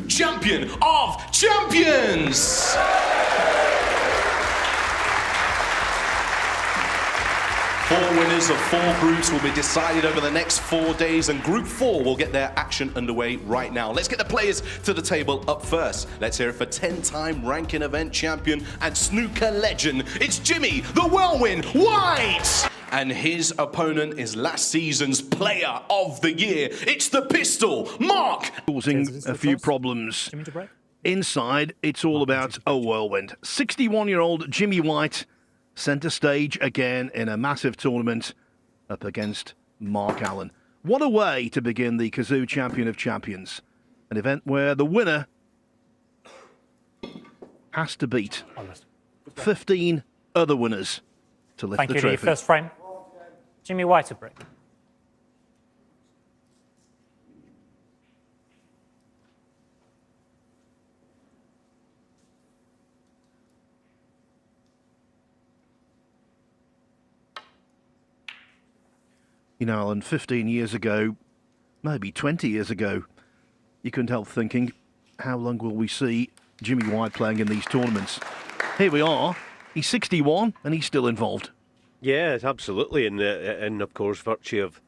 Champion of Champions! Four winners of 4 groups will be decided over the next 4 days, and Group 4 will get their action underway right now. Let's get the players to the table up first. Let's hear it for 10-time ranking event champion and snooker legend. It's Jimmy the Whirlwind White! And his opponent is last season's Player of the Year. It's the Pistol, Mark! Causing a few problems. Inside, it's all about a whirlwind. 61-year-old Jimmy White, centre stage again in a massive tournament up against Mark Allen. What a way to begin the Kazoo Champion of Champions. An event where the winner has to beat 15 other winners to lift the trophy. Thank you. First frame. Jimmy White, a break. You know, Alan, 15 years ago, maybe 20 years ago, you couldn't help thinking, how long will we see Jimmy White playing in these tournaments? Here we are. He's 61 and he's still involved. Yes, absolutely. And of course, virtue of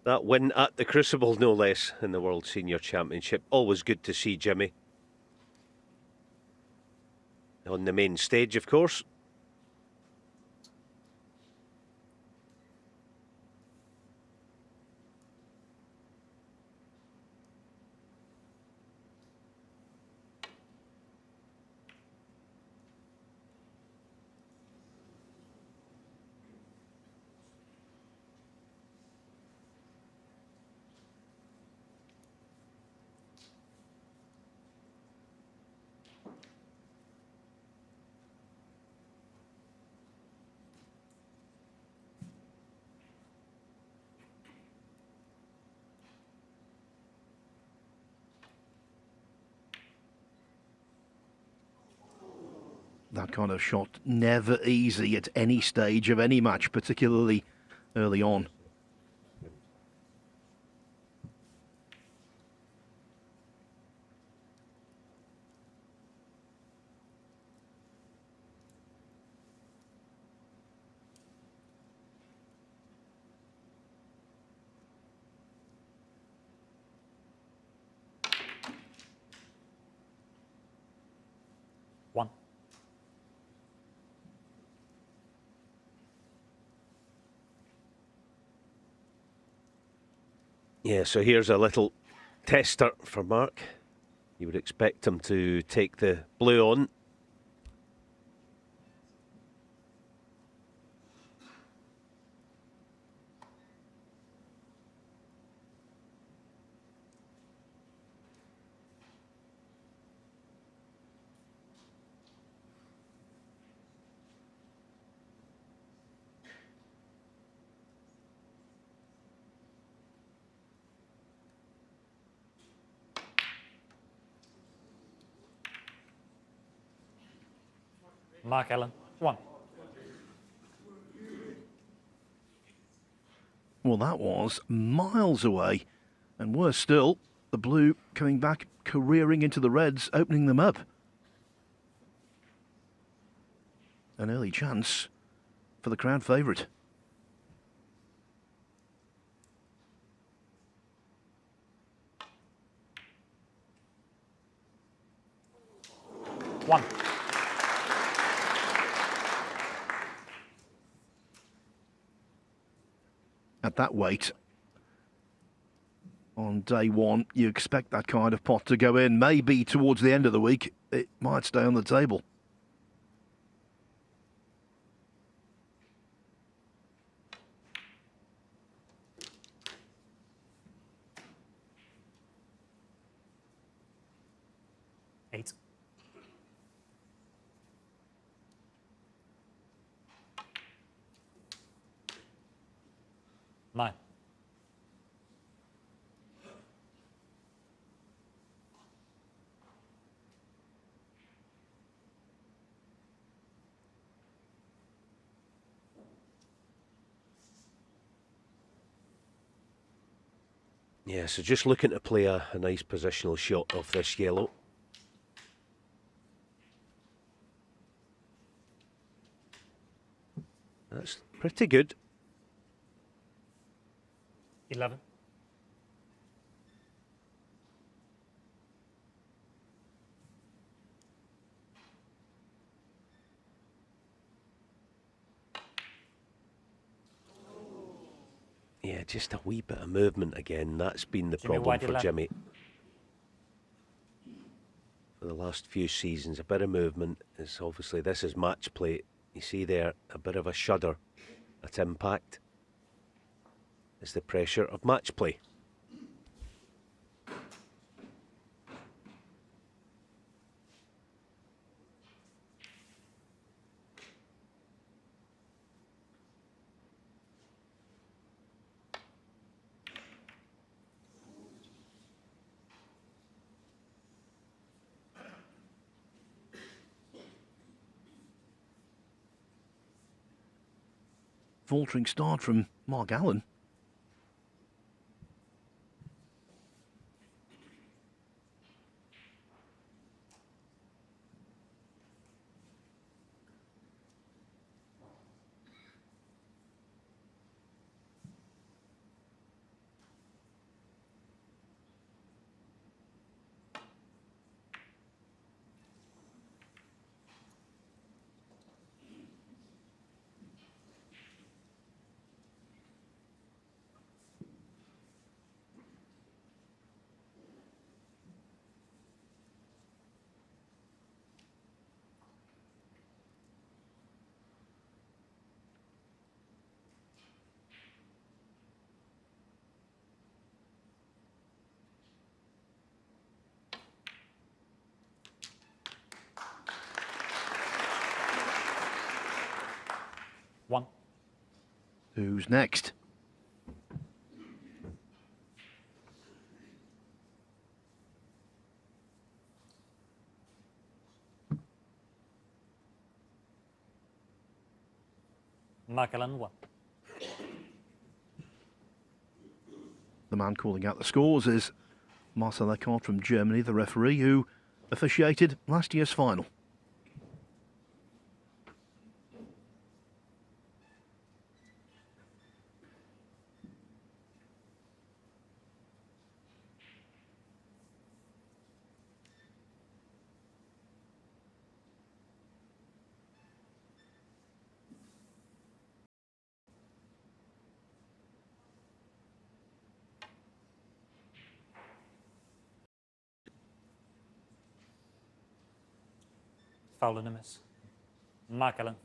that win at the Crucible, no less, in the World Senior Championship. Always good to see Jimmy on the main stage, of course. That kind of shot, never easy at any stage of any match, particularly early on. One. Yeah, so here's a little tester for Mark. You would expect him to take the blue on. Mark Allen, 1. Well, that was miles away. And worse still, the blue coming back, careering into the reds, opening them up. An early chance for the crowd favourite. One. At that weight, on day one, you expect that kind of pot to go in. Maybe towards the end of the week, it might stay on the table. Eight. Nine. Yeah, so just looking to play a nice positional shot off this yellow. That's pretty good. 11. Yeah, just a wee bit of movement again. That's been the Jimmy problem White, for 11. Jimmy. For the last few seasons, a bit of movement is obviously, this is match play. You see there, a bit of a shudder at impact. It's the pressure of match play. Faltering start from Mark Allen. One. Who's next? Mark Allen, 1. The man calling out the scores is Marcel Eckhardt from Germany, the referee who officiated last year's final. Foul and a miss. Mark Allen.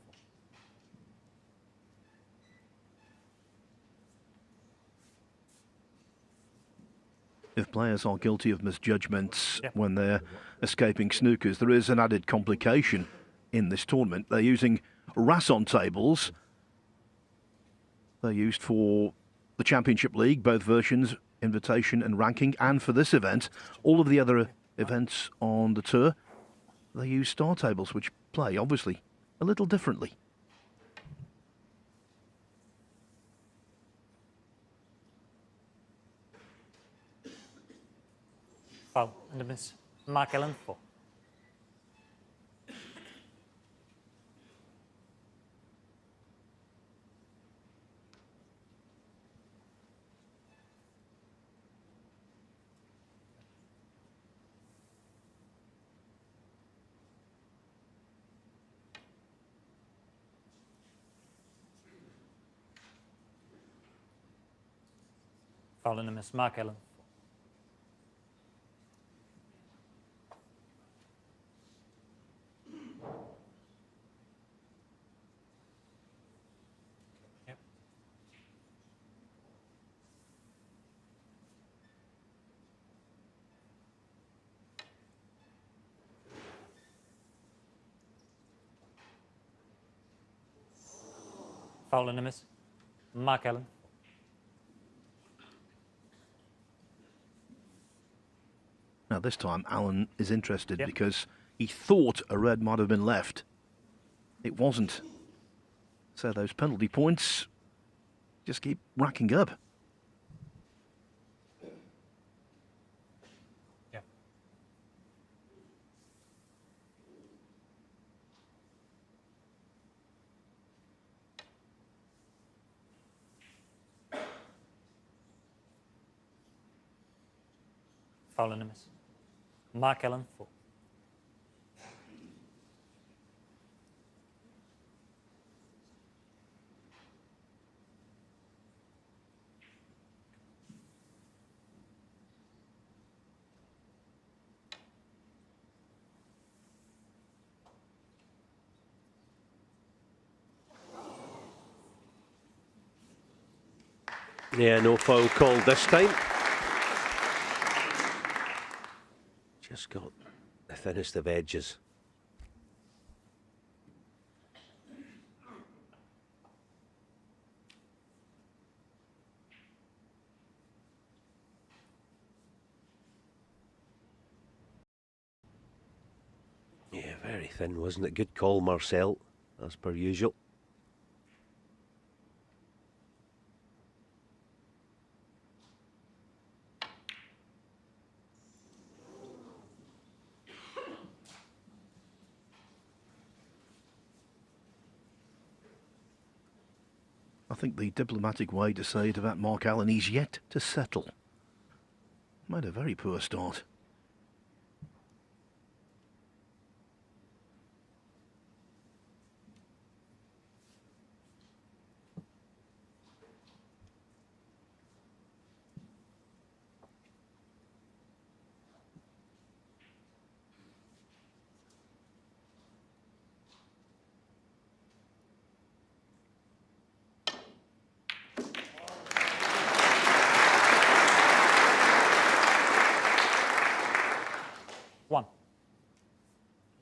If players are guilty of misjudgments Yep. when they're escaping snookers, there is an added complication in this tournament. They're using Rasson tables. They're used for the Championship League, both versions, invitation and ranking, and for this event. All of the other events on the tour, they use star tables, which play, obviously, a little differently. Foul and a miss. Mark Allen, 4. Foul and a miss. Mark Allen. Yep. Foul and a miss. Mark Allen. Now, this time, Allen is interested Yep. because he thought a red might have been left. It wasn't. So those penalty points just keep racking up. Foul and a miss. Mark Allen 4. Yeah, no foul called this time. Just got the thinnest of edges. Yeah, very thin, wasn't it? Good call, Marcel, as per usual. I think the diplomatic way to say it about Mark Allen, he's yet to settle. Made a very poor start.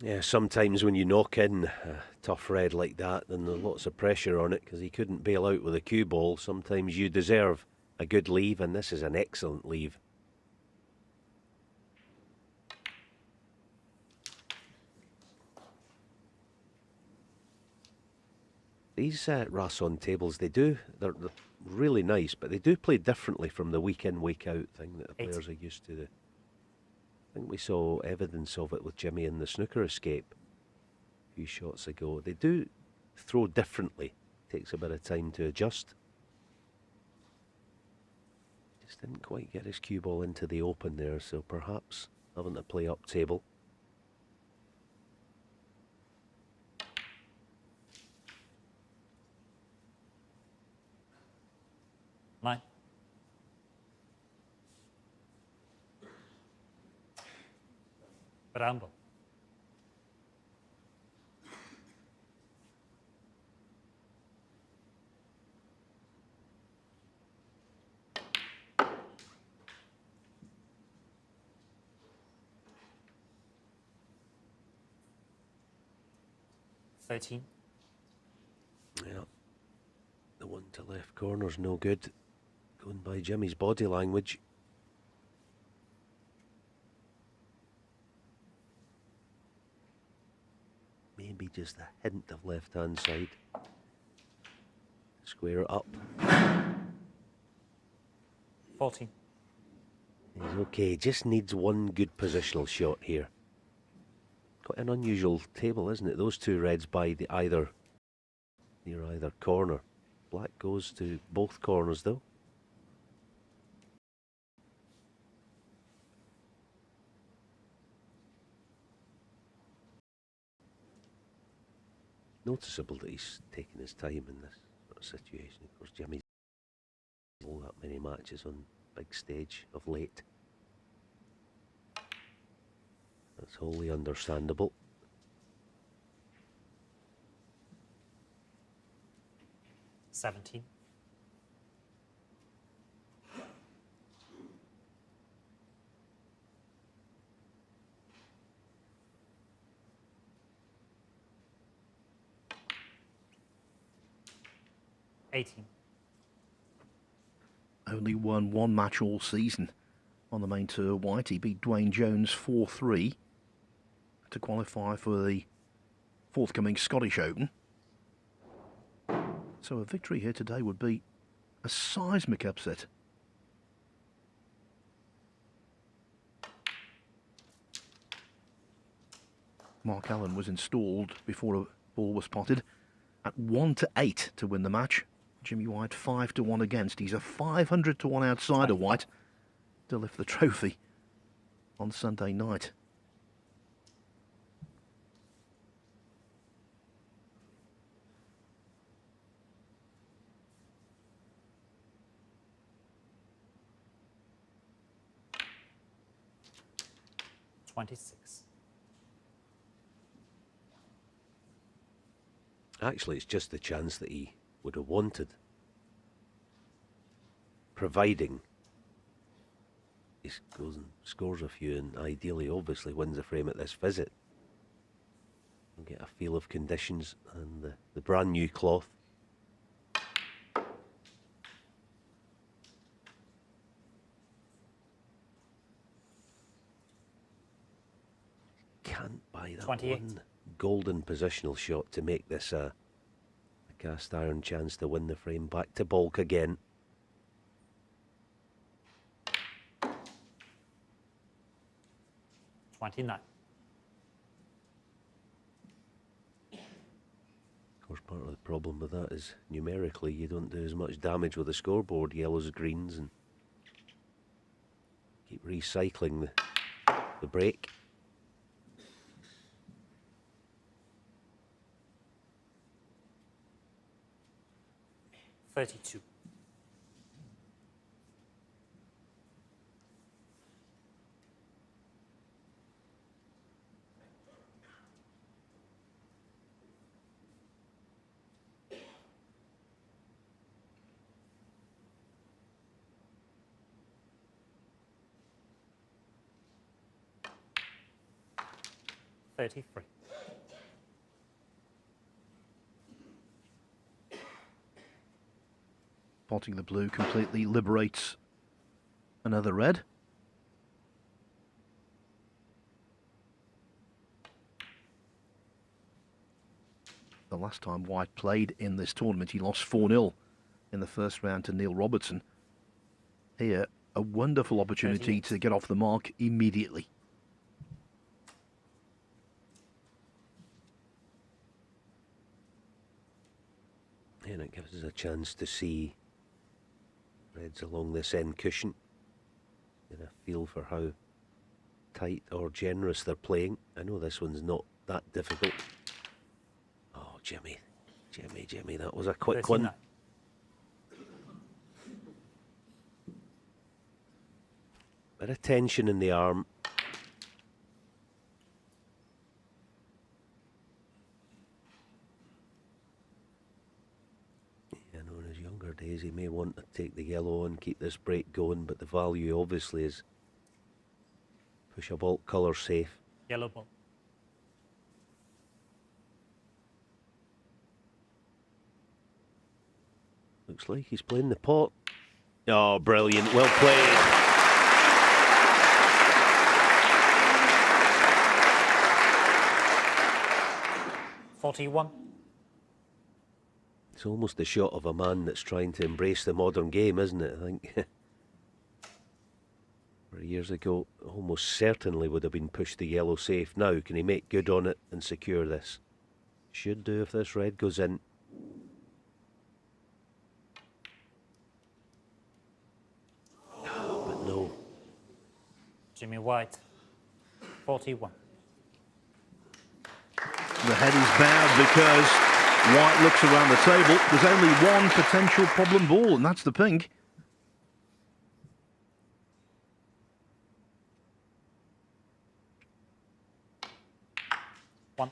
Yeah, sometimes when you knock in a tough red like that, then there's lots of pressure on it because he couldn't bail out with a cue ball. Sometimes you deserve a good leave, and this is an excellent leave. These Rasson tables, they're really nice, but they do play differently from the week in, week out thing that the players are used to. I think we saw evidence of it with Jimmy in the snooker escape a few shots ago. They do throw differently. Takes a bit of time to adjust. Just didn't quite get his cue ball into the open there, so perhaps having to play up table. Nine. Bramble. Yeah, the one to left corner's no good. Going by Jimmy's body language. Maybe just a hint of left-hand side. Square it up. 14. He's okay, just needs one good positional shot here. Quite an unusual table, isn't it? Those two reds by near either corner. Black goes to both corners though. Noticeable that he's taking his time in this sort of situation. Of course, Jimmy's all that many matches on big stage of late. That's wholly understandable. $17. $18. Only won one match all season on the main tour. White, he beat Dwayne Jones 4-3 to qualify for the forthcoming Scottish Open. So a victory here today would be a seismic upset. Mark Allen was installed before a ball was spotted at 1-8 to win the match. Jimmy White 5-1 against. He's a 500-1 outsider, White, to lift the trophy on Sunday night. Actually, it's just the chance that he would have wanted. Providing he goes and scores a few and ideally, obviously, wins the frame at this visit. We'll get a feel of conditions and the brand new cloth. Can't buy that 28. one golden positional shot to make this a cast iron chance to win the frame. Back to Balk again. $29. Of course, part of the problem with that is numerically you don't do as much damage with the scoreboard, yellows, greens, and keep recycling the break. $32. $33. Spotting the blue completely liberates another red. The last time White played in this tournament, he lost 4-0 in the first round to Neil Robertson. Here, a wonderful opportunity to get off the mark immediately. And it gives us a chance to see reds along this end cushion. Get a feel for how tight or generous they're playing. I know this one's not that difficult. Oh, Jimmy, that was a quick 39. one. Bit of tension in the arm. I know in his younger days he may want to take the yellow and keep this break going, but the value obviously is push a bulk colour safe. Yellow ball. Looks like he's playing the pot. Oh, brilliant. Well played. $41. It's almost the shot of a man that's trying to embrace the modern game, isn't it? I think 3 years ago, almost certainly would have been pushed the yellow safe. Now, can he make good on it and secure this? Should do if this red goes in. But no. Jimmy White. 41. The head is bowed because White looks around the table. There's only one potential problem ball, and that's the pink. One.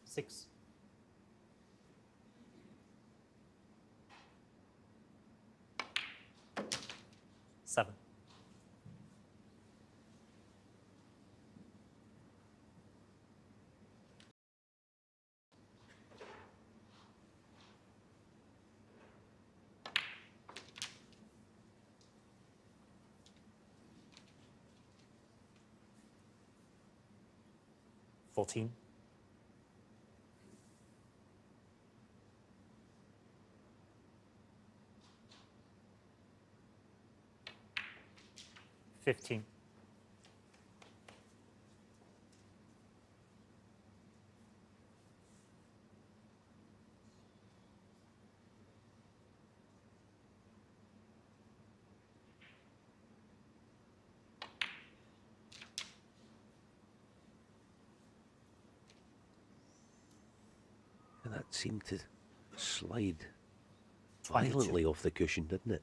Six. Seven. $14. 15. And that seemed to slide 22. violently off the cushion, didn't it?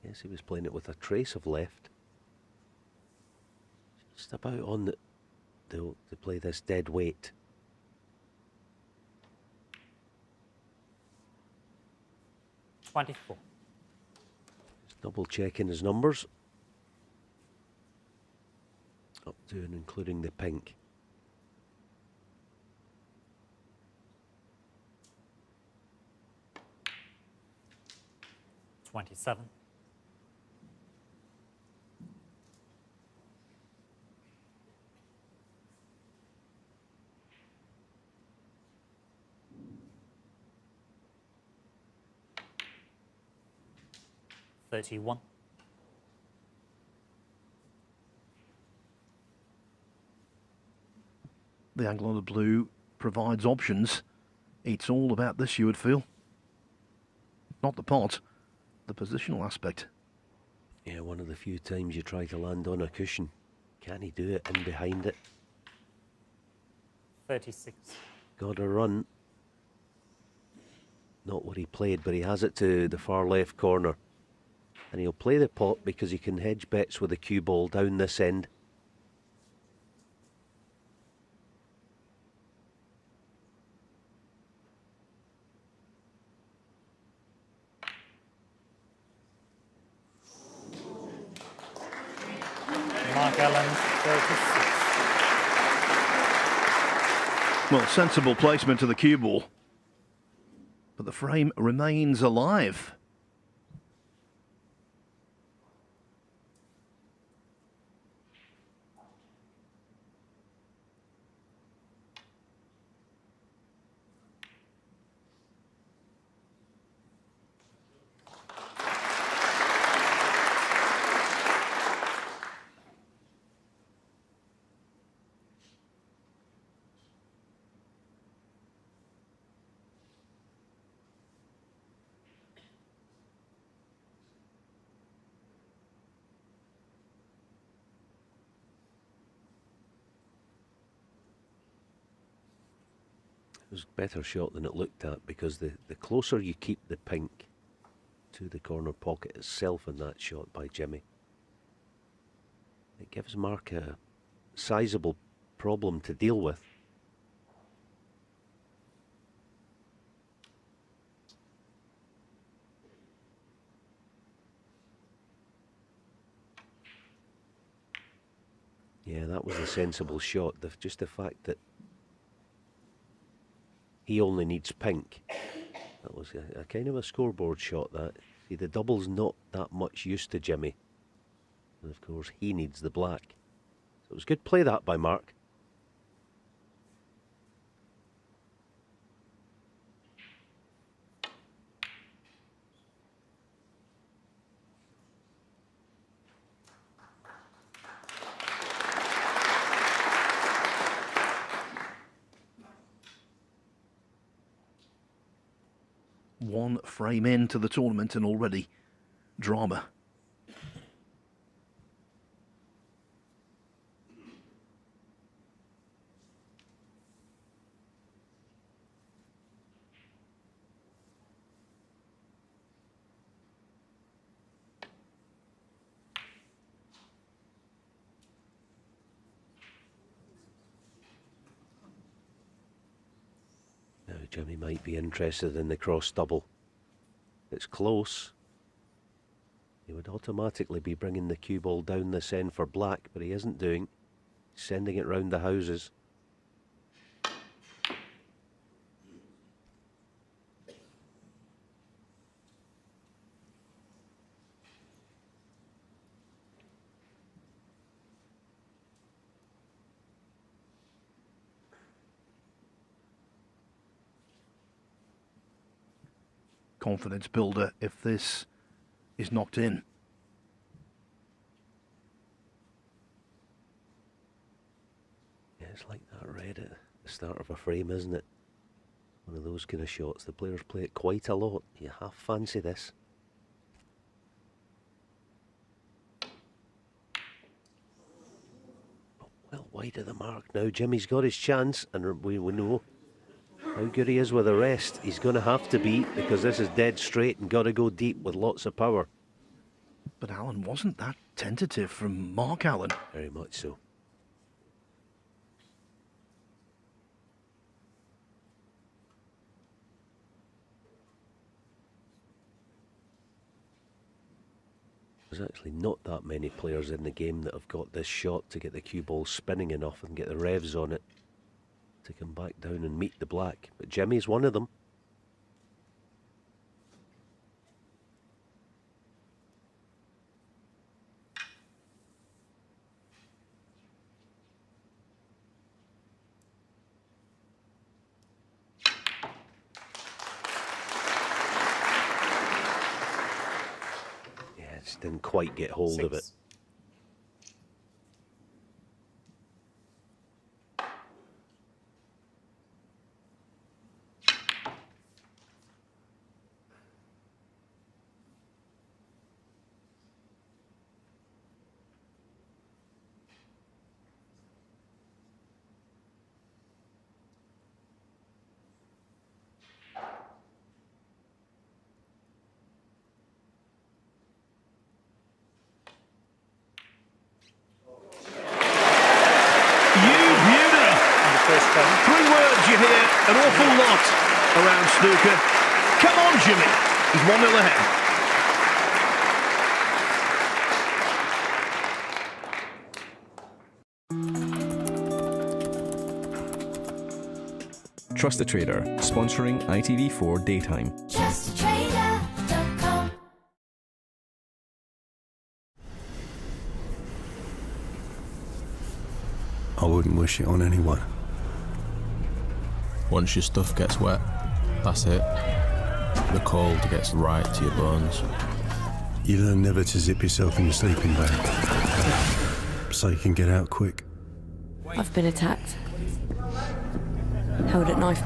Yes, he was playing it with a trace of left. Just about on the to play this dead weight. $24. Just double checking his numbers. Up to and including the pink. $27. $31. The angle on the blue provides options. It's all about this, you would feel. Not the pot, the positional aspect. Yeah, one of the few times you try to land on a cushion. Can he do it in behind it? 36. Got a run. Not what he played, but he has it to the far left corner. And he'll play the pot because he can hedge bets with the cue ball down this end. Mark Allen, 36. Well, sensible placement to the cue ball. But the frame remains alive. It was a better shot than it looked at because the closer you keep the pink to the corner pocket itself in that shot by Jimmy, it gives Mark a sizable problem to deal with. Yeah, that was a sensible shot. Just the fact that he only needs pink. That was a kind of a scoreboard shot, that. See, the double's not that much use to Jimmy. And of course, he needs the black. So it was good play that by Mark. One frame into the tournament and already drama. Now Jimmy might be interested in the cross double. It's close. He would automatically be bringing the cue ball down this end for black, but he isn't doing. He's sending it round the houses. Confidence builder if this is knocked in. It's like that red at the start of a frame, isn't it? One of those kind of shots. The players play it quite a lot. You half fancy this. Well, wide of the mark now. Jimmy's got his chance, and we know how good he is with the rest. He's going to have to beat, because this is dead straight and got to go deep with lots of power. But Allen wasn't that tentative from Mark Allen. Very much so. There's actually not that many players in the game that have got this shot to get the cue ball spinning enough and get the revs on it to come back down and meet the black. But Jimmy's one of them. Yeah, just didn't quite get hold of it. Three words you hear an awful lot around snooker. Come on, Jimmy. He's 1-0 ahead. Trust the Trader, sponsoring ITV4 Daytime. TrustTheTrader.com. I wouldn't wish it on anyone. Once your stuff gets wet, that's it. The cold gets right to your bones. You learn never to zip yourself in your sleeping bag, so you can get out quick. I've been attacked. Held at knife.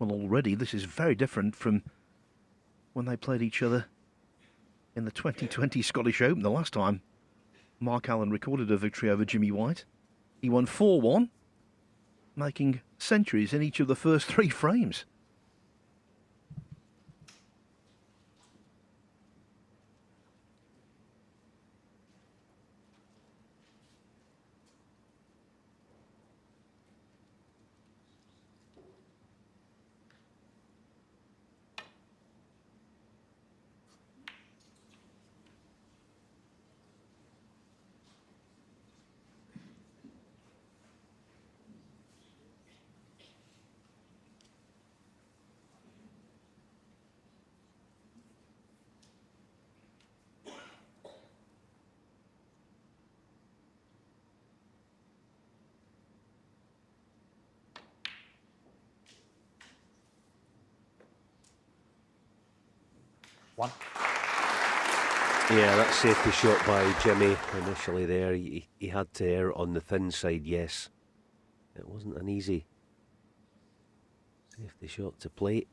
Well, already this is very different from when they played each other in the 2020 Scottish Open, the last time Mark Allen recorded a victory over Jimmy White. He won 4-1, making centuries in each of the first three frames. One. Yeah, that safety shot by Jimmy initially there. He had to err on the thin side, yes. It wasn't an easy safety shot to play.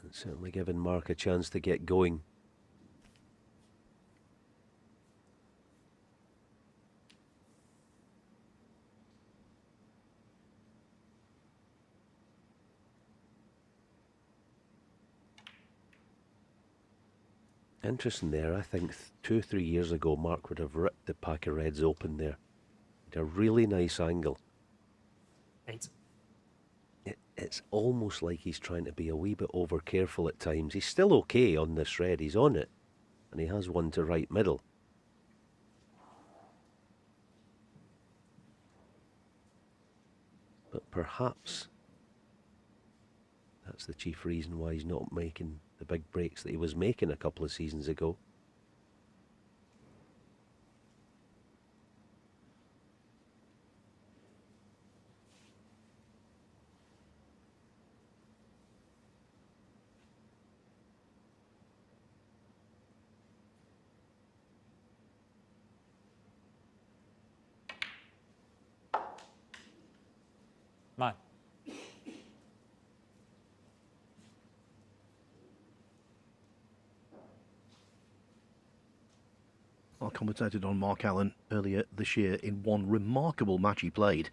It's certainly given Mark a chance to get going. Interesting there. I think 2 or 3 years ago, Mark would have ripped the pack of reds open there. He had a really nice angle. 8. It's almost like he's trying to be a wee bit over careful at times. He's still okay on this red. He's on it. And he has one to right middle. But perhaps that's the chief reason why he's not making the big breaks that he was making a couple of seasons ago. 9. I commentated on Mark Allen earlier this year in one remarkable match he played.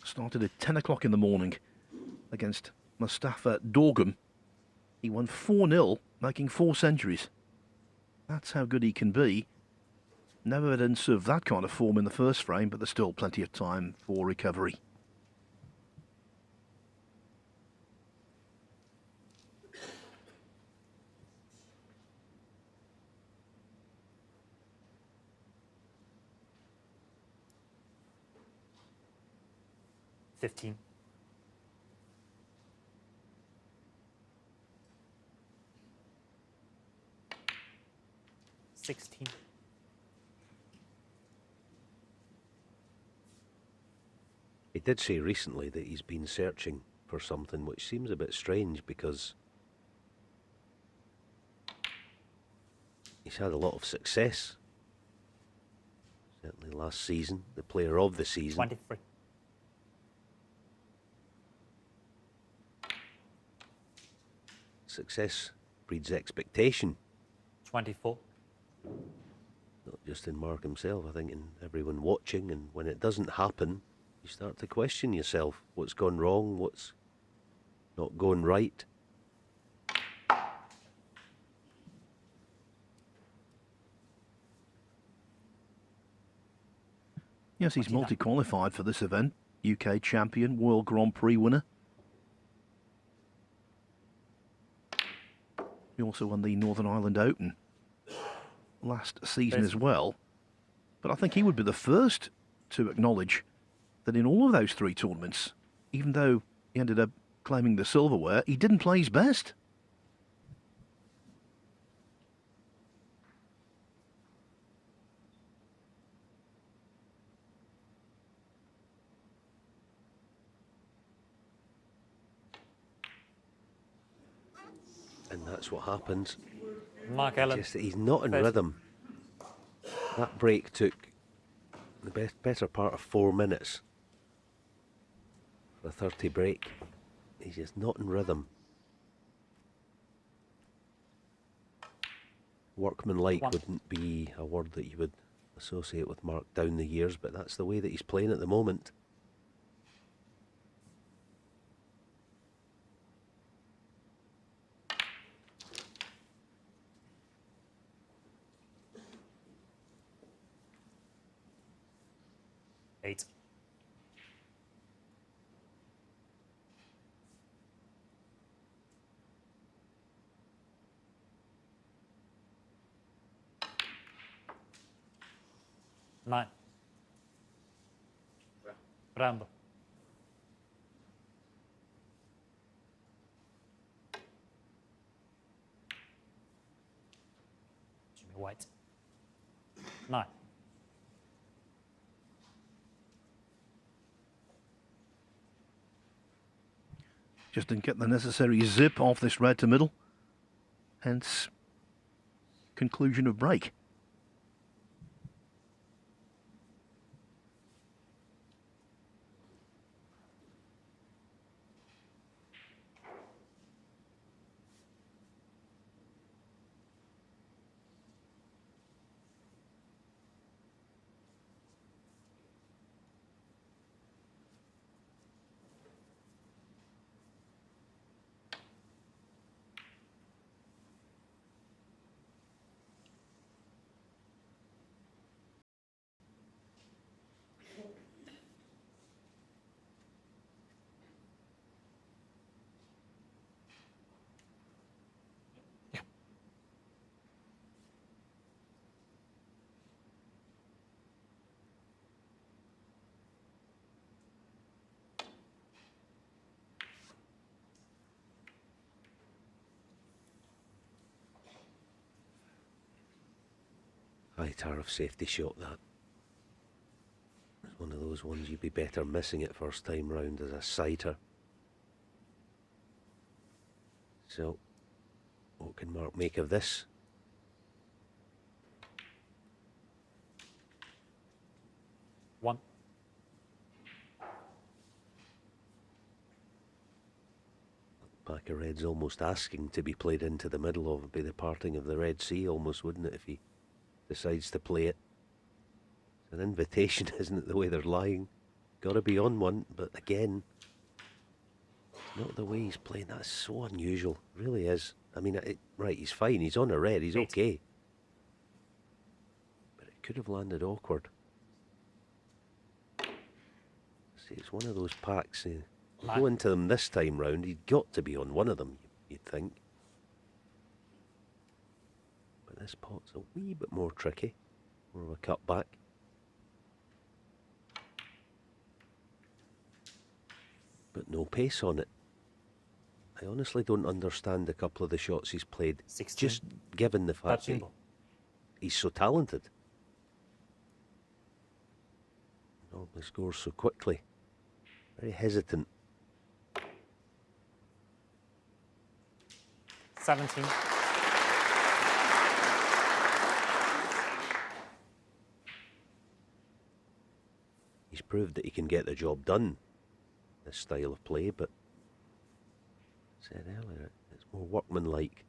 Started at 10 o'clock in the morning against Mustafa Dorgum. He won 4-0, making 4 centuries. That's how good he can be. No evidence of that kind of form in the first frame, but there's still plenty of time for recovery. $15. 16. He did say recently that he's been searching for something, which seems a bit strange because he's had a lot of success. Certainly last season, the player of the season. 23. Success breeds expectation. 24. Not just in Mark himself, I think in everyone watching, and when it doesn't happen, you start to question yourself. What's gone wrong? What's not going right? Yes, he's multi-qualified for this event. UK champion, World Grand Prix winner. He also won the Northern Ireland Open last season as well. But I think he would be the first to acknowledge that in all of those 3 tournaments, even though he ended up claiming the silverware, he didn't play his best. And that's what happens. Mark Allen. Just that he's not in rhythm. That break took the better part of 4 minutes. For a 30 break. He's just not in rhythm. Workmanlike wouldn't be a word that you would associate with Mark down the years, but that's the way that he's playing at the moment. $8. 9. Rambo. Jimmy White. 9. Just didn't get the necessary zip off this red to middle. Hence, conclusion of break. High tariff safety shot, that. It's one of those ones you'd be better missing it first time round as a sighter. So, what can Mark make of this? 1. Pack of reds almost asking to be played into the middle of it, be the parting of the Red Sea almost, wouldn't it, if he decides to play it. It's an invitation, isn't it, the way they're lying? Got to be on one, but again, not the way he's playing. That's so unusual, really is. I mean, right, he's fine, he's on a red, he's okay. But it could have landed awkward. See, it's one of those packs. Go into them this time round, he'd got to be on one of them, you'd think. But this pot's a wee bit more tricky, more of a cutback. But no pace on it. I honestly don't understand a couple of the shots he's played, 16. just given the fact that he's so talented. Normally scores so quickly. Very hesitant. 17. He's proved that he can get the job done, this style of play, but I said earlier, it's more workmanlike.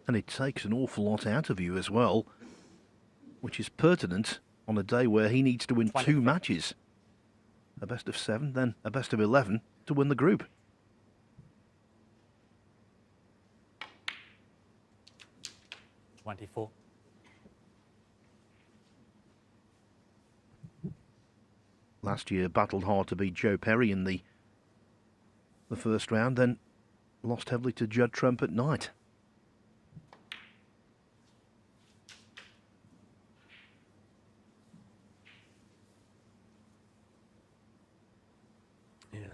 And it takes an awful lot out of you as well, which is pertinent on a day where he needs to win 2 matches. A best of 7, then a best of 11 to win the group. $24. Last year battled hard to beat Joe Perry in the first round, then lost heavily to Judd Trump at night.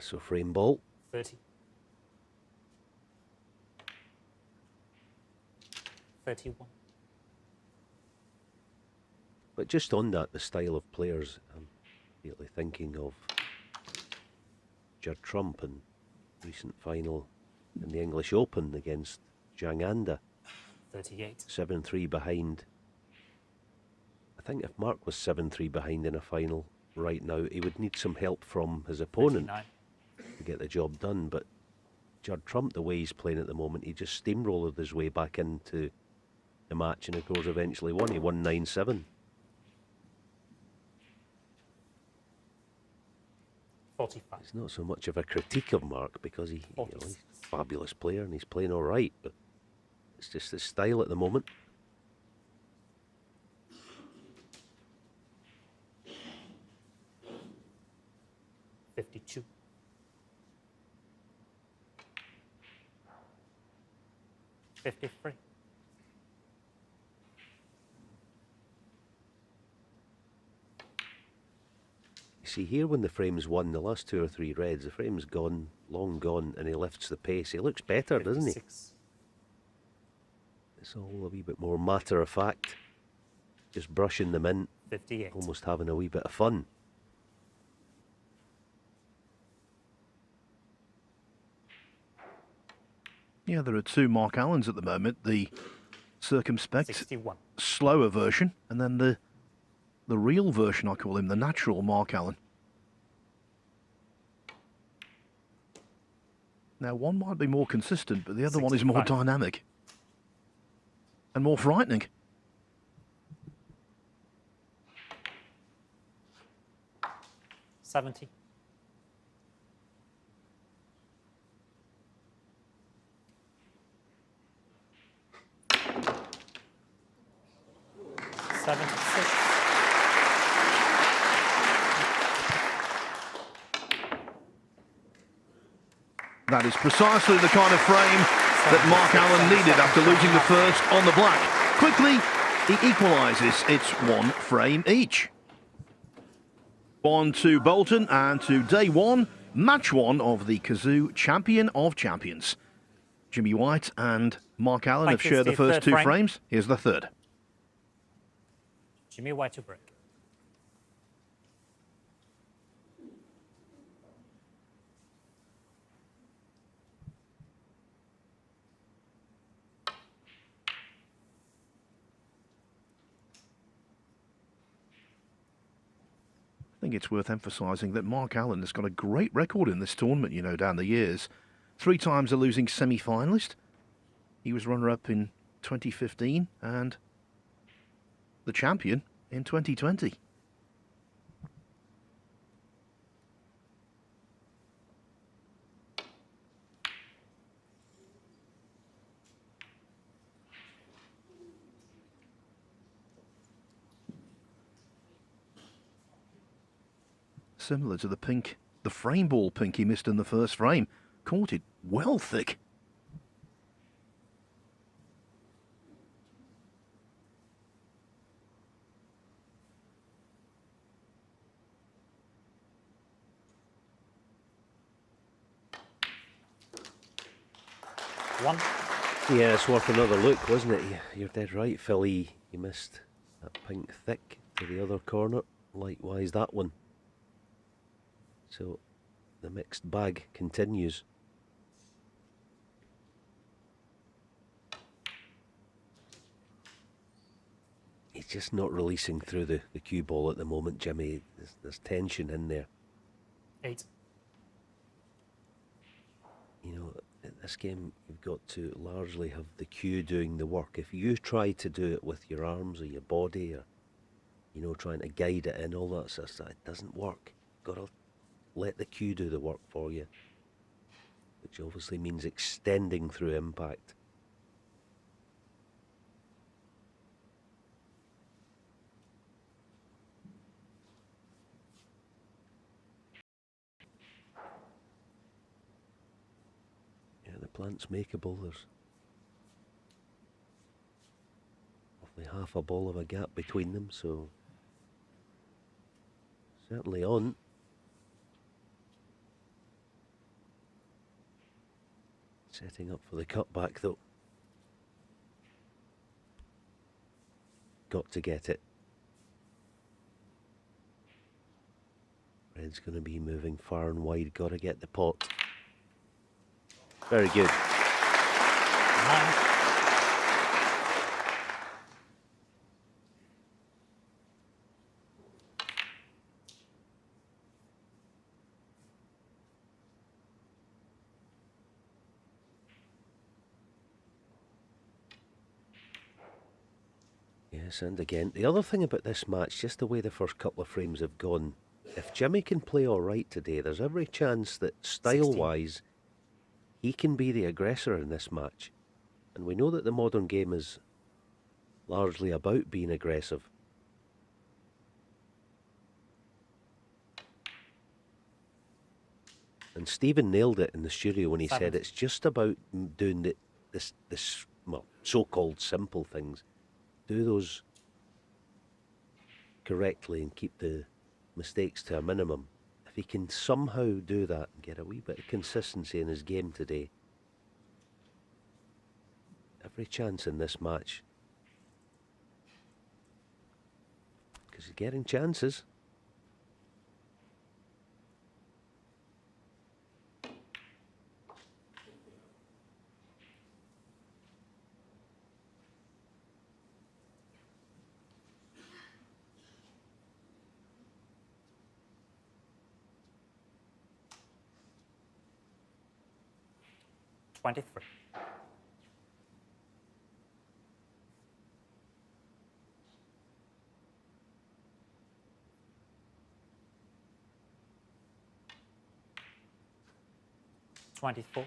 So frame ball. 30. 31. But just on that, the style of players, I'm immediately thinking of Judd Trump in recent final in the English Open against Zhang Anda. 38. 7-3 behind. I think if Mark was 7-3 behind in a final right now, he would need some help from his opponent 39. to get the job done. But Judd Trump, the way he's playing at the moment, he just steamrolled his way back into the match and of course eventually won. He won 9-7. 45. It's not so much of a critique of Mark because he's a fabulous player and he's playing all right, but it's just his style at the moment. $52. 53. You see here when the frame's won, the last 2 or 3 reds, the frame's gone, long gone, and he lifts the pace. He looks better, doesn't he? 56. It's all a wee bit more matter of fact. Just brushing them in, 58. almost having a wee bit of fun. Yeah, there are 2 Mark Allens at the moment, the circumspect, 61. slower version, and then the real version, I call him, the natural Mark Allen. Now, one might be more consistent, but the other one is more 65. dynamic and more frightening. $70. $76. That is precisely the kind of frame that Mark Allen needed after losing the first on the black. Quickly, he equalises. It's 1 frame each. On to Bolton and to day 1, match 1 of the Kazoo Champion of Champions. Jimmy White and Mark Allen have shared the first 2 frames. Here's the third. Jimmy White to break. I think it's worth emphasising that Mark Allen has got a great record in this tournament, you know, down the years. 3 times a losing semi-finalist. He was runner-up in 2015 and the champion in 2020. Similar to the frame ball pink he missed in the first frame. Caught it well thick. One. Yeah, it's worth another look, wasn't it? You're dead right, Philly. You missed that pink thick to the other corner. Likewise, that one. So the mixed bag continues. He's just not releasing through the cue ball at the moment, Jimmy. There's tension in there. 8. You know, in this game, you've got to largely have the cue doing the work. If you try to do it with your arms or your body or, you know, trying to guide it in, all that sort of stuff, it doesn't work. You've got to let the cue do the work for you, which obviously means extending through impact. Yeah, the plant's makeable. There's roughly half a ball of a gap between them, so certainly on. Setting up for the cutback though. Got to get it. Red's going to be moving far and wide. Got to get the pot. Very good. 9. Yes, and again, the other thing about this match, just the way the first couple of frames have gone, if Jimmy can play all right today, there's every chance that style-wise, he can be the aggressor in this match. And we know that the modern game is largely about being aggressive. And Stephen nailed it in the studio when he said it's just about doing this well, so-called simple things. Do those correctly and keep the mistakes to a minimum. If he can somehow do that and get a wee bit of consistency in his game today, every chance in this match. Because he's getting chances. $23. $24.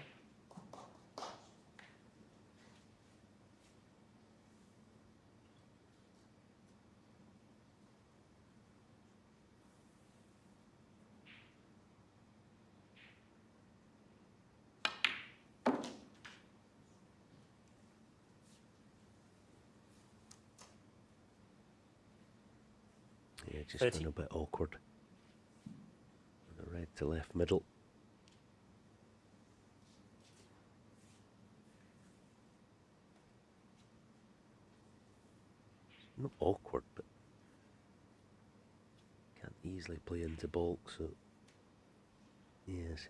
Yeah, just 30. been a bit awkward. The red to left middle. Not awkward, but easily play into bulk, so yes,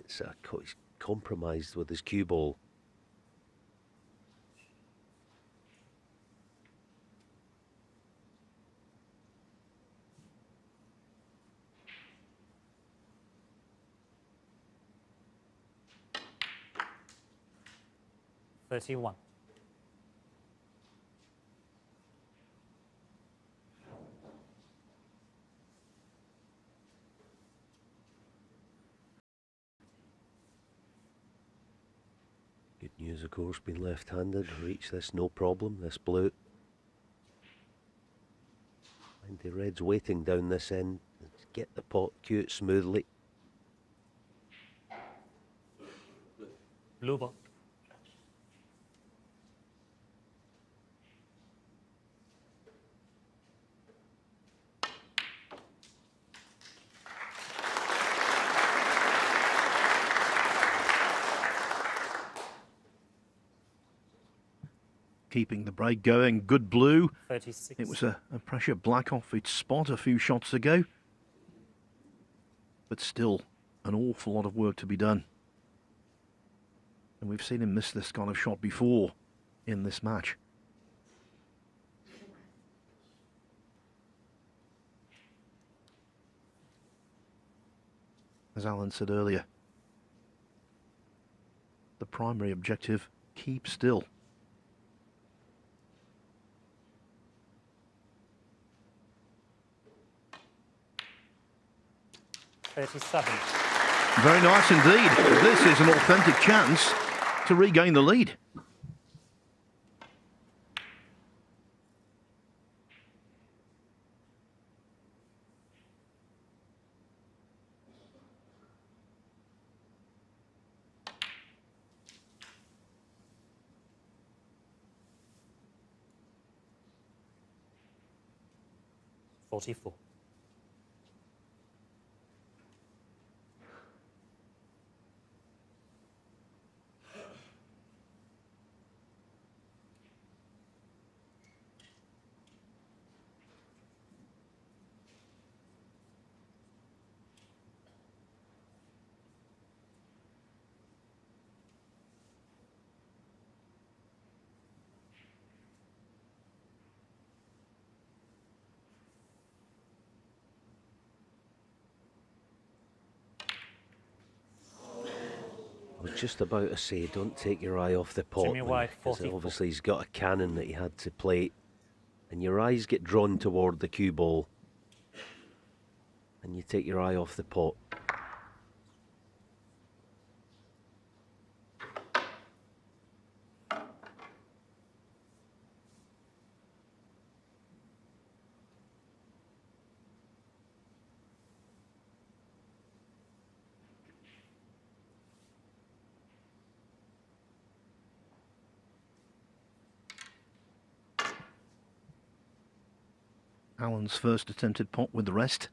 he's compromised with his cue ball. $31. Good news, of course, being left-handed, reach this no problem, this blue. And the red's waiting down this end. Let's get the pot, cue it smoothly. Blue ball. Keeping the break going. Good blue. 36. It was a pressure black off its spot a few shots ago. But still, an awful lot of work to be done. And we've seen him miss this kind of shot before in this match. As Alan said earlier, the primary objective, keep still. $37. Very nice indeed. This is an authentic chance to regain the lead. $44. I was just about to say, don't take your eye off the pot. Jimmy White, because 44. obviously he's got a cannon that he had to play, and your eyes get drawn toward the cue ball, and you take your eye off the pot. Alan's first attempted pot with the rest.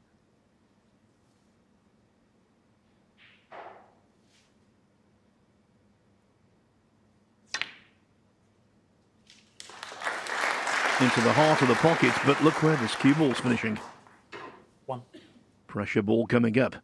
Into the heart of the pocket, but look where this cue ball's finishing. 1. Pressure ball coming up.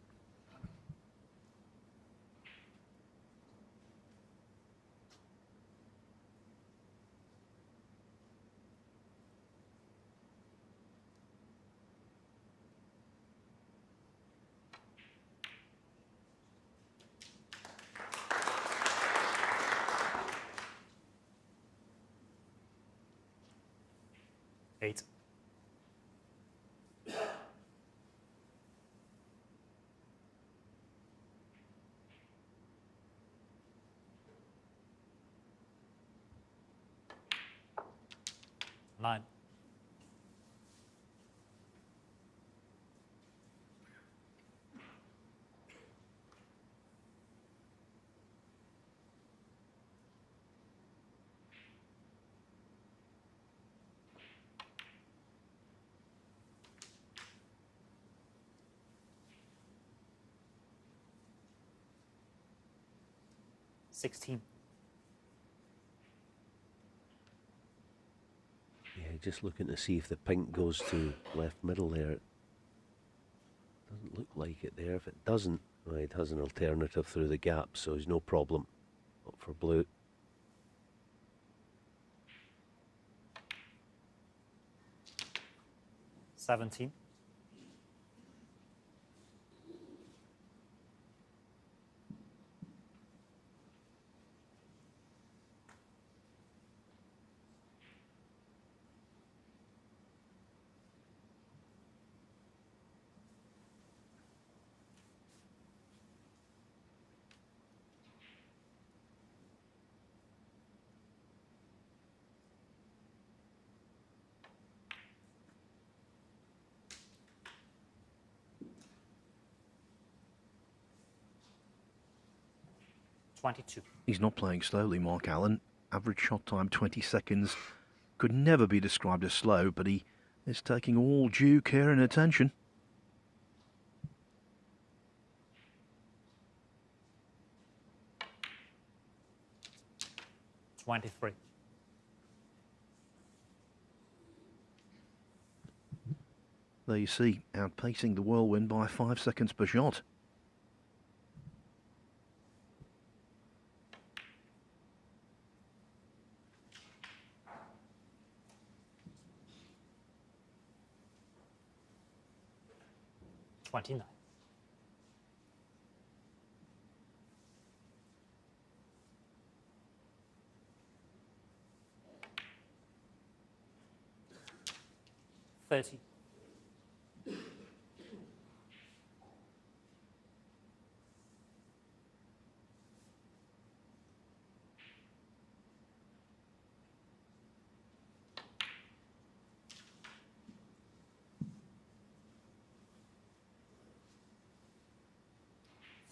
$8. $9. $16. Yeah, just looking to see if the pink goes to left middle there. Doesn't look like it there. If it doesn't, well, it has an alternative through the gap, so there's no problem. Up for blue. $17. $22. He's not playing slowly, Mark Allen. Average shot time 20 seconds. Could never be described as slow, but he is taking all due care and attention. $23. There you see, outpacing the whirlwind by 5 seconds per shot. $29. $30.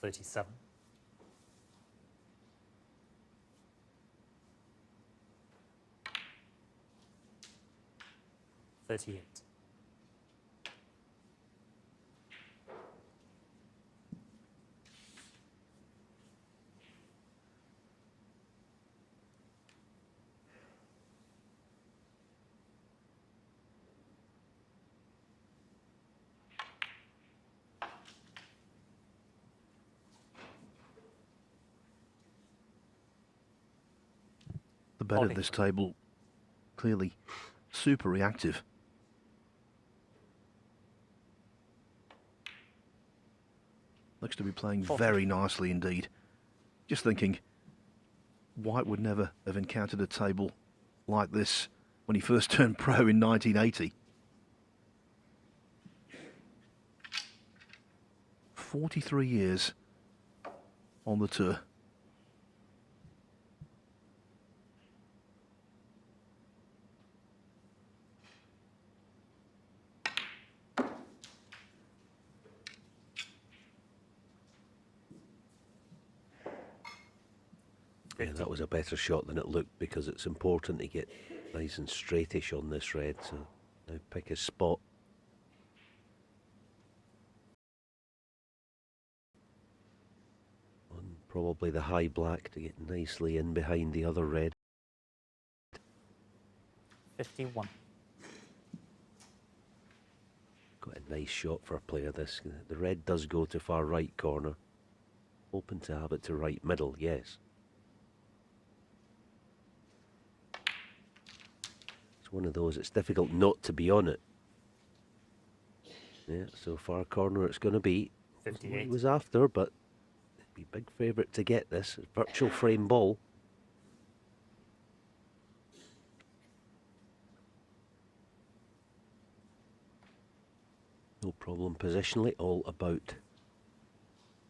$37. $38. The bet at this table, clearly super reactive. Looks to be playing very nicely indeed. Just thinking, White would never have encountered a table like this when he first turned pro in 1980. 43 years on the tour. Yeah, that was a better shot than it looked, because it's important to get nice and straightish on this red. So now pick a spot. On probably the high black to get nicely in behind the other red. 51. Got a nice shot for a player this. The red does go to far right corner. Open to have it to right middle, yes. It's one of those, it's difficult not to be on it. Yeah, so far corner it's going to be. 58. He was after, but it'd be big favourite to get this. It's virtual frame ball. No problem positionally, all about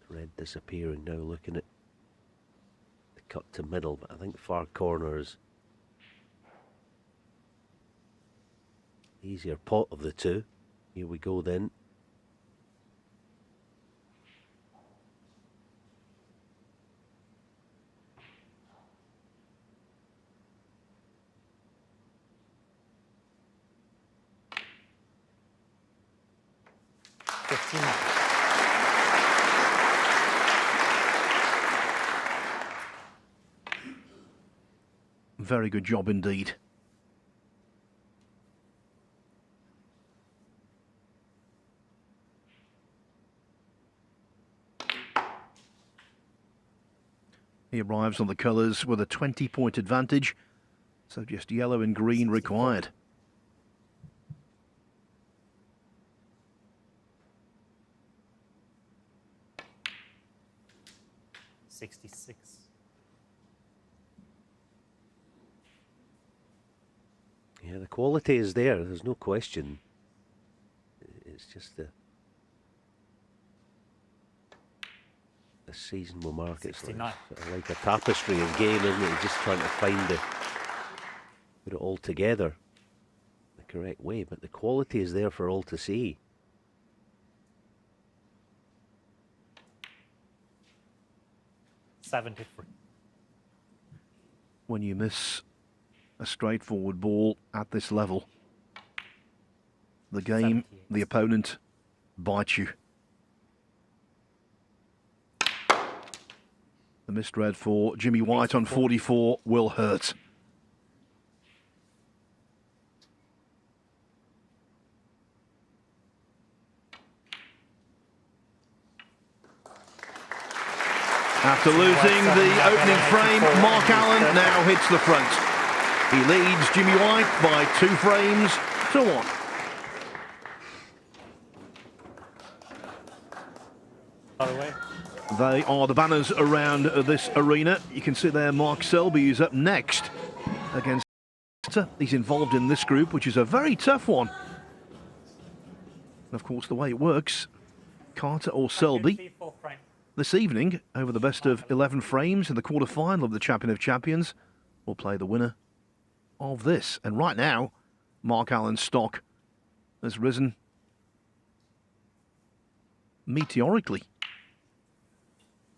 red disappearing now, looking at the cut to middle, but I think far corners easier pot of the two. Here we go then. Very good job indeed. He arrives on the colours with a 20-point advantage, so just yellow and green required. $66. Yeah, the quality is there. There's no question. It's just the season will mark it. It's like, sort of like a tapestry of game, isn't it? Just trying to find put it all together the correct way. But the quality is there for all to see. $73. When you miss a straightforward ball at this level, the game, 78. the opponent bites you. The misread for Jimmy White on 44 will hurt. After losing the opening frame, Mark Allen now hits the front. He leads Jimmy White by 2 frames to 1. By the way, They are the banners around this arena. You can see there Mark Selby is up next against. He's involved in this group, which is a very tough one. And of course, the way it works, Carter or Selby this evening, over the best of 11 frames in the quarter-final of the Champion of Champions, will play the winner of this. And right now, Mark Allen's stock has risen meteorically.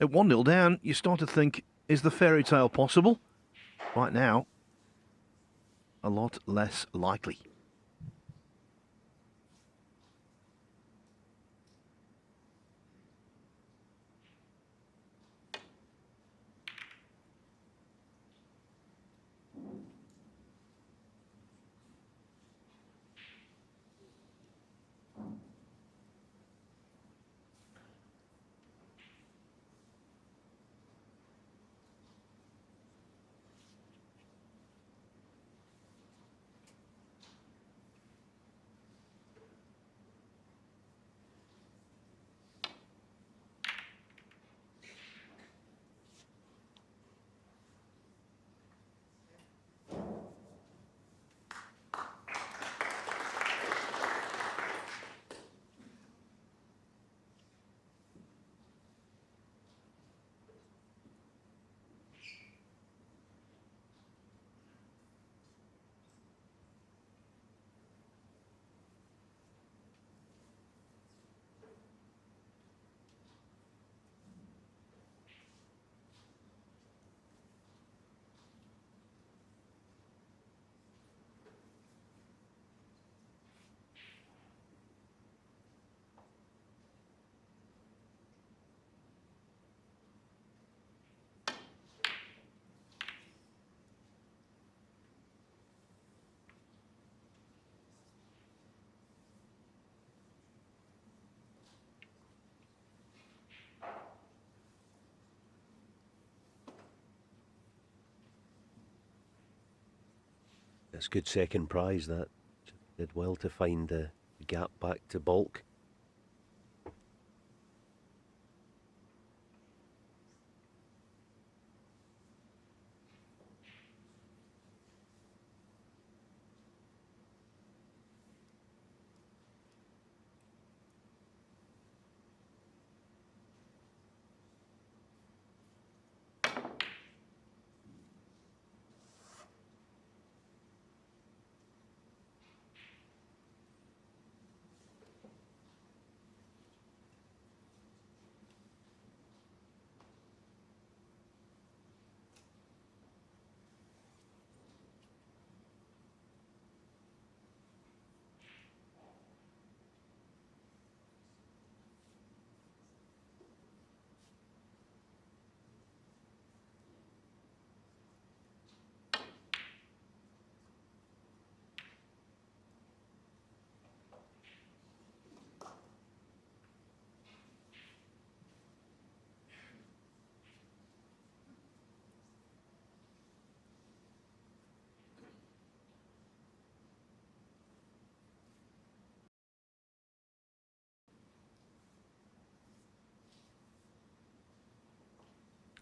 At 1-0 down, you start to think, is the fairy tale possible? Right now, a lot less likely. That's good second prize, that. Did well to find the gap back to bulk.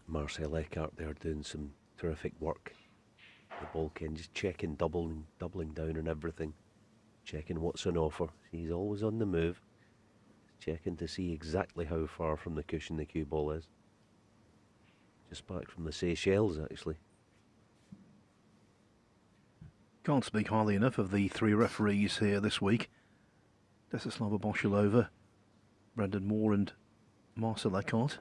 Marcel Eckhart there doing some terrific work. The ball can just checking, doubling down on everything, checking what's on offer. He's always on the move, checking to see exactly how far from the cushion the cue ball is. Just back from the Seychelles, actually. Can't speak highly enough of the three referees here this week. Desislava Boshilova, Brendan Moore and Marcel Eckhart.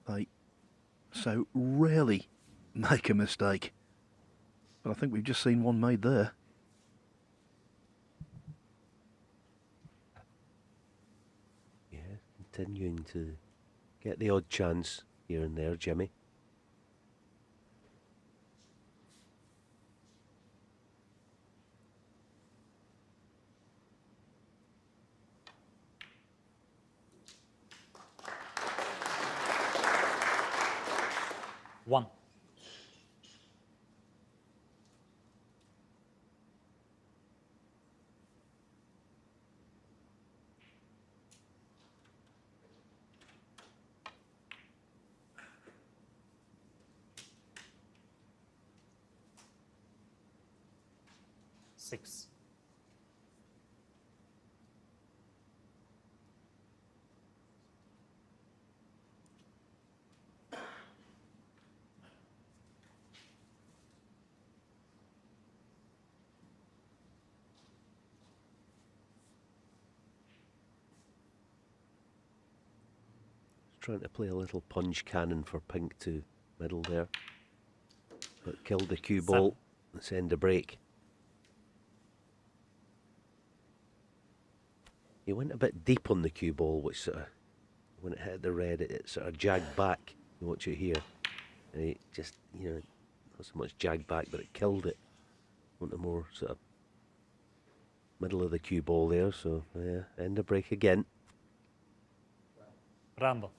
They so rarely make a mistake. But I think we've just seen one made there. Yeah, continuing to get the odd chance here and there, Jimmy. One. Six. Trying to play a little punch cannon for pink to middle there, but killed the cue ball and send a break. He went a bit deep on the cue ball, which sort of, when it hit the red, it sort of jagged back. You watch it here, and he just, you know, not so much jagged back, but it killed it. Want a more sort of middle of the cue ball there, so yeah, end a break again. Rambo.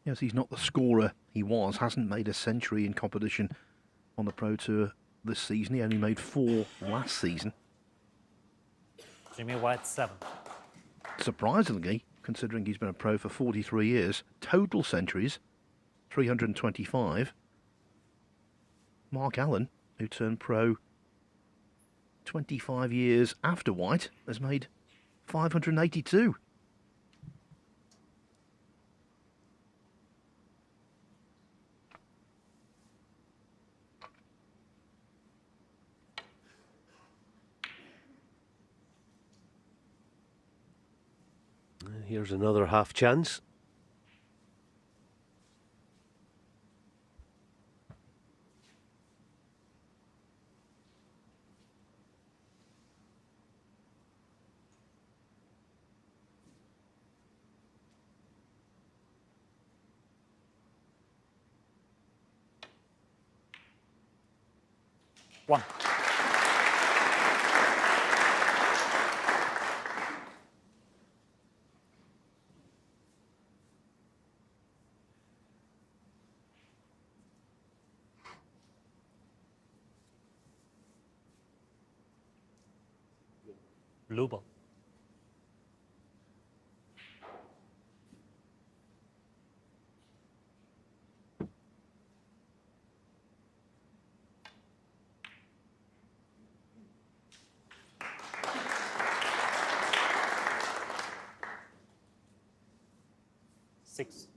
Yes, he's not the scorer he was, hasn't made a century in competition on the Pro Tour this season. He only made 4 last season. Jimmy White, 7. Surprisingly, considering he's been a pro for 43 years, total centuries, 325. Mark Allen, who turned pro 25 years after White, has made 582. Here's another half chance. One. Blue ball. Six.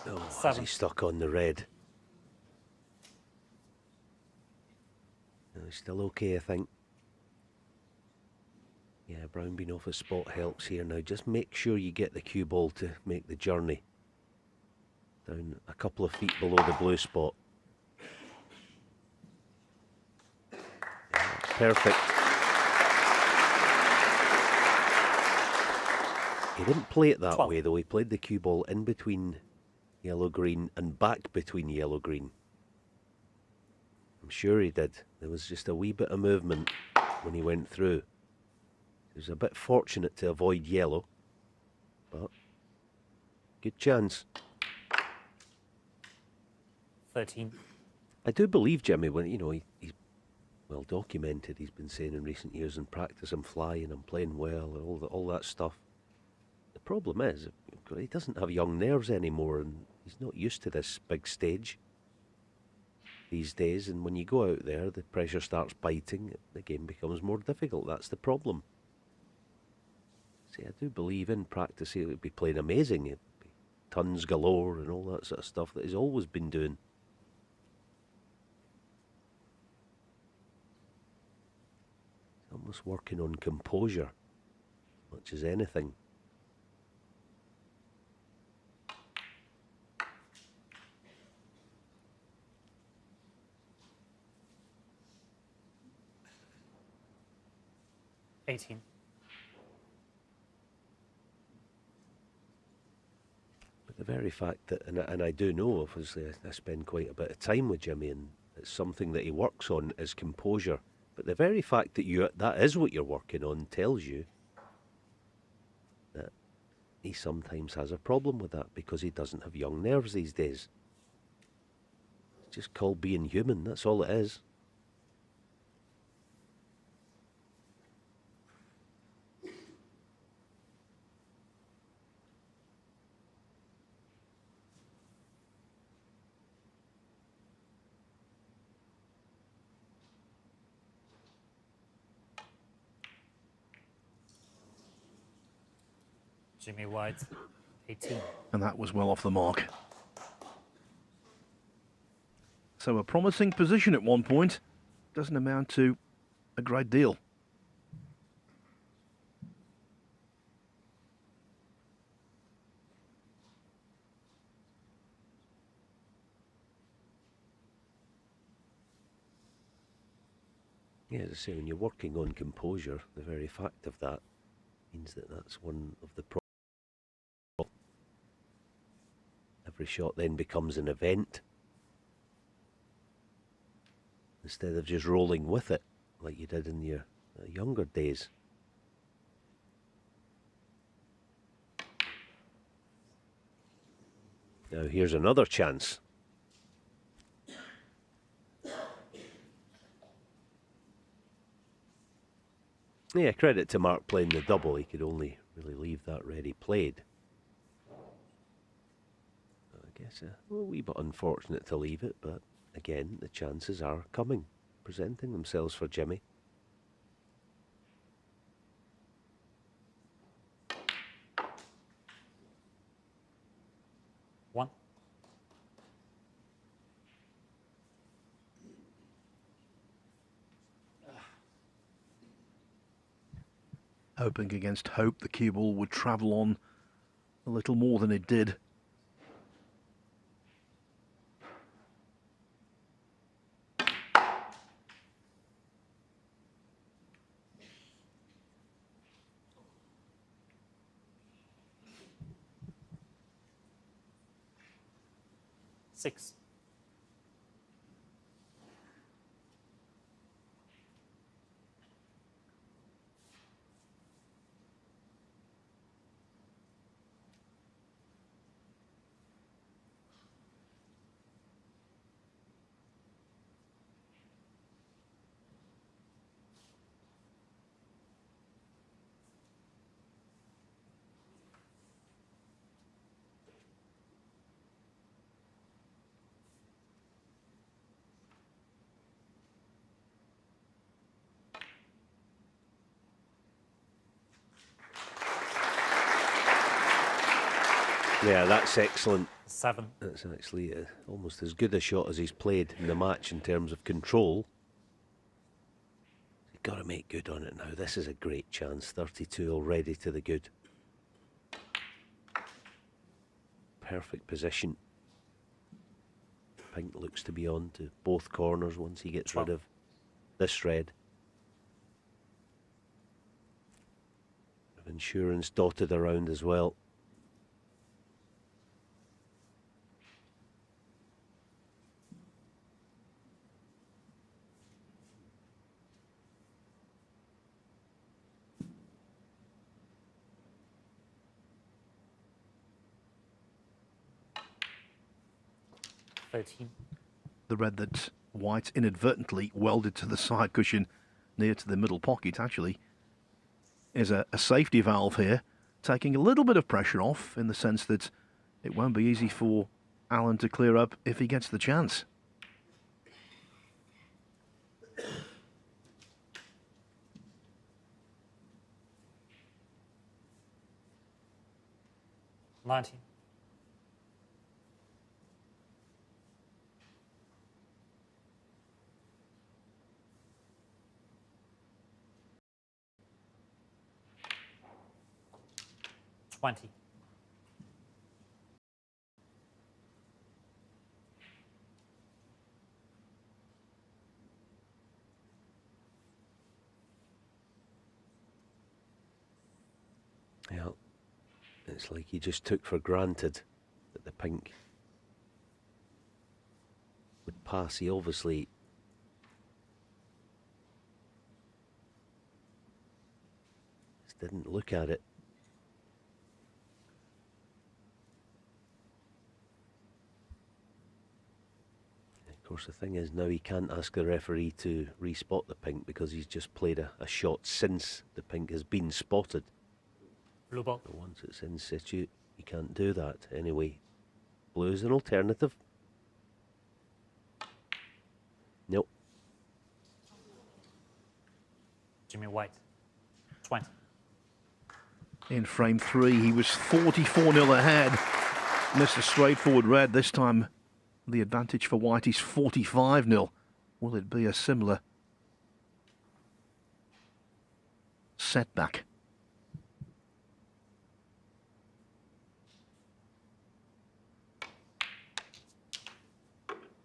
Oh, has 7. he stuck on the red? No, he's still okay, I think. Yeah, Brown being off a spot helps here now. Just make sure you get the cue ball to make the journey. Down a couple of feet below the blue spot. Perfect. He didn't play it that 12. way though. He played the cue ball in between yellow-green and back between yellow-green. I'm sure he did. There was just a wee bit of movement when he went through. He was a bit fortunate to avoid yellow, but good chance. 13. I do believe Jimmy, when he's well documented. He's been saying in recent years in practice, I'm flying, I'm playing well, and all that stuff. The problem is he doesn't have young nerves anymore, and he's not used to this big stage these days. And when you go out there, the pressure starts biting. The game becomes more difficult. That's the problem. See, I do believe in practice he would be playing amazing. It'd be tons galore and all that sort of stuff that he's always been doing. He's almost working on composure, as much as anything. But the very fact that, and I do know, obviously, I spend quite a bit of time with Jimmy, and it's something that he works on is composure. But the very fact that that is what you're working on tells you that he sometimes has a problem with that because he doesn't have young nerves these days. It's just called being human, that's all it is. Jimmy White, 18. And that was well off the mark. So a promising position at one point doesn't amount to a great deal. Yeah, as I say, when you're working on composure, the very fact of that means that that's one of the problems. Every shot then becomes an event instead of just rolling with it like you did in your younger days. Now here's another chance. Yeah, credit to Mark playing the double. He could only really leave that ready played. I guess a wee bit unfortunate to leave it, but again, the chances are coming, presenting themselves for Jimmy. One. Hoping against hope the cue ball would travel on a little more than it did. Six. Yeah, that's excellent. 7. That's actually almost as good a shot as he's played in the match in terms of control. You've got to make good on it now. This is a great chance. 32 already to the good. Perfect position. pink looks to be on to both corners once he gets 12. rid of this red. Insurance dotted around as well. The red that White inadvertently welded to the side cushion near to the middle pocket actually is a safety valve here, taking a little bit of pressure off in the sense that it won't be easy for Alan to clear up if he gets the chance. $19. $20. Yeah, it's like he just took for granted that the pink would pass. He obviously just didn't look at it. Of course, the thing is now he can't ask the referee to respot the pink because he's just played a shot since the pink has been spotted. Blue ball. But once it's in situ, you can't do that. Anyway, blue is an alternative. Nope. Jimmy White. 20. In frame 3, he was 44-0 ahead. Missed a straightforward red. This time, the advantage for White is 45-0. Will it be a similar setback?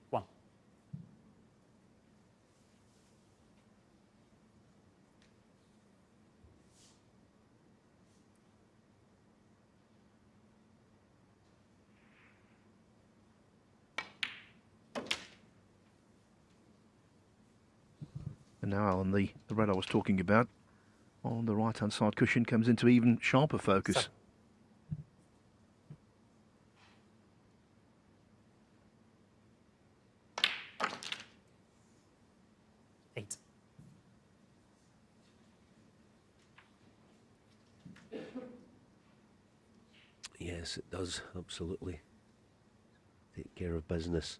One. And now, Alan, the red I was talking about on the right-hand side cushion comes into even sharper focus. Seven. $8. Yes, it does, absolutely. Take care of business.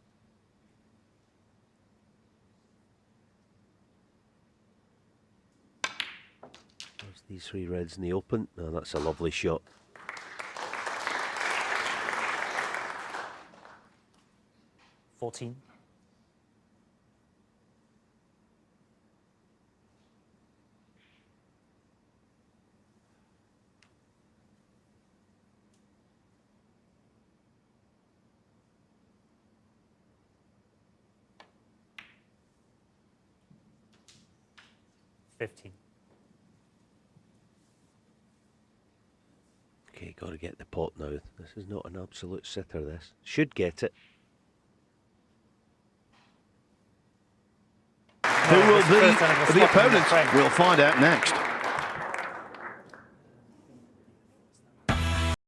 There's these three reds in the open. Oh, that's a lovely shot. $14. $15. Okay, got to get the pot now. This is not an absolute sitter, this. Should get it. Who will be the opponent? We'll find out next.